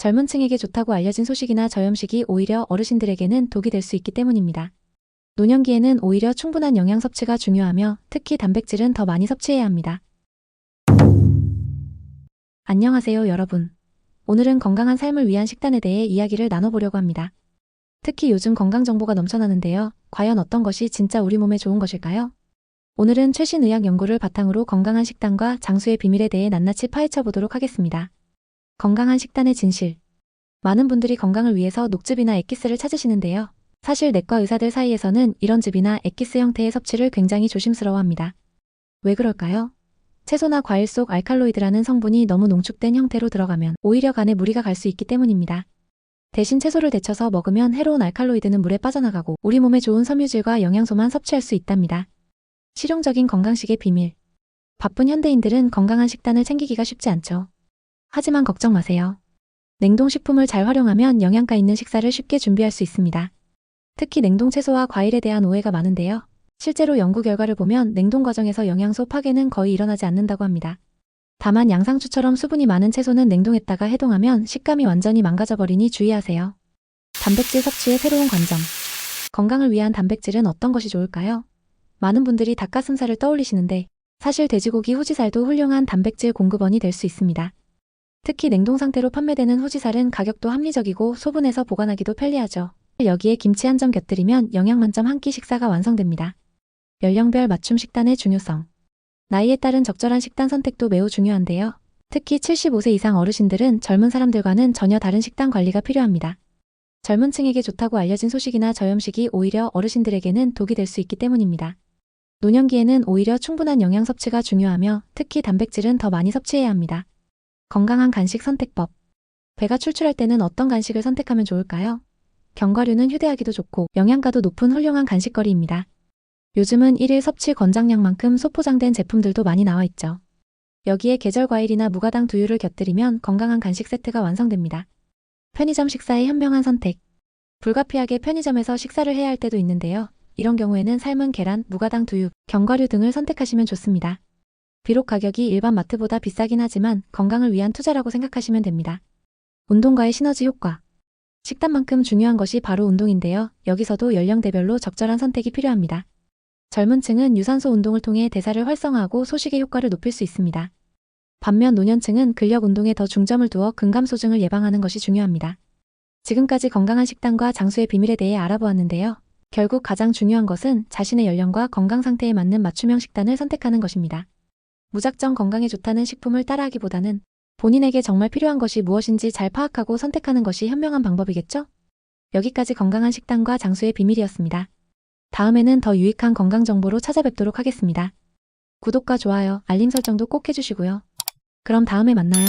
젊은 층에게 좋다고 알려진 소식이나 저염식이 오히려 어르신들에게는 독이 될 수 있기 때문입니다. 노년기에는 오히려 충분한 영양 섭취가 중요하며 특히 단백질은 더 많이 섭취해야 합니다. 안녕하세요, 여러분. 오늘은 건강한 삶을 위한 식단에 대해 이야기를 나눠보려고 합니다. 특히 요즘 건강 정보가 넘쳐나는데요. 과연 어떤 것이 진짜 우리 몸에 좋은 것일까요? 오늘은 최신 의학 연구를 바탕으로 건강한 식단과 장수의 비밀에 대해 낱낱이 파헤쳐 보도록 하겠습니다. 건강한 식단의 진실. 많은 분들이 건강을 위해서 녹즙이나 엑기스를 찾으시는데요. 사실 내과 의사들 사이에서는 이런 즙이나 엑기스 형태의 섭취를 굉장히 조심스러워합니다. 왜 그럴까요? 채소나 과일 속 알칼로이드라는 성분이 너무 농축된 형태로 들어가면 오히려 간에 무리가 갈 수 있기 때문입니다. 대신 채소를 데쳐서 먹으면 해로운 알칼로이드는 물에 빠져나가고 우리 몸에 좋은 섬유질과 영양소만 섭취할 수 있답니다. 실용적인 건강식의 비밀. 바쁜 현대인들은 건강한 식단을 챙기기가 쉽지 않죠. 하지만 걱정 마세요. 냉동식품을 잘 활용하면 영양가 있는 식사를 쉽게 준비할 수 있습니다. 특히 냉동 채소와 과일에 대한 오해가 많은데요. 실제로 연구 결과를 보면 냉동 과정에서 영양소 파괴는 거의 일어나지 않는다고 합니다. 다만 양상추처럼 수분이 많은 채소는 냉동했다가 해동하면 식감이 완전히 망가져버리니 주의하세요. 단백질 섭취의 새로운 관점. 건강을 위한 단백질은 어떤 것이 좋을까요? 많은 분들이 닭가슴살을 떠올리시는데 사실 돼지고기 후지살도 훌륭한 단백질 공급원이 될 수 있습니다. 특히 냉동 상태로 판매되는 후지살은 가격도 합리적이고 소분해서 보관하기도 편리하죠. 여기에 김치 한 점 곁들이면 영양 만점 한 끼 식사가 완성됩니다. 연령별 맞춤 식단의 중요성. 나이에 따른 적절한 식단 선택도 매우 중요한데요. 특히 75세 이상 어르신들은 젊은 사람들과는 전혀 다른 식단 관리가 필요합니다. 젊은 층에게 좋다고 알려진 소식이나 저염식이 오히려 어르신들에게는 독이 될 수 있기 때문입니다. 노년기에는 오히려 충분한 영양 섭취가 중요하며 특히 단백질은 더 많이 섭취해야 합니다. 건강한 간식 선택법. 배가 출출할 때는 어떤 간식을 선택하면 좋을까요? 견과류는 휴대하기도 좋고 영양가도 높은 훌륭한 간식거리입니다. 요즘은 1일 섭취 권장량만큼 소포장된 제품들도 많이 나와 있죠. 여기에 계절 과일이나 무가당 두유를 곁들이면 건강한 간식 세트가 완성됩니다. 편의점 식사의 현명한 선택. 불가피하게 편의점에서 식사를 해야 할 때도 있는데요. 이런 경우에는 삶은 계란, 무가당 두유, 견과류 등을 선택하시면 좋습니다. 비록 가격이 일반 마트보다 비싸긴 하지만 건강을 위한 투자라고 생각하시면 됩니다. 운동과의 시너지 효과. 식단만큼 중요한 것이 바로 운동인데요. 여기서도 연령대별로 적절한 선택이 필요합니다. 젊은 층은 유산소 운동을 통해 대사를 활성화하고 소식의 효과를 높일 수 있습니다. 반면 노년층은 근력 운동에 더 중점을 두어 근감소증을 예방하는 것이 중요합니다. 지금까지 건강한 식단과 장수의 비밀에 대해 알아보았는데요. 결국 가장 중요한 것은 자신의 연령과 건강 상태에 맞는 맞춤형 식단을 선택하는 것입니다. 무작정 건강에 좋다는 식품을 따라하기보다는 본인에게 정말 필요한 것이 무엇인지 잘 파악하고 선택하는 것이 현명한 방법이겠죠? 여기까지 건강한 식단과 장수의 비밀이었습니다. 다음에는 더 유익한 건강 정보로 찾아뵙도록 하겠습니다. 구독과 좋아요, 알림 설정도 꼭 해주시고요. 그럼 다음에 만나요.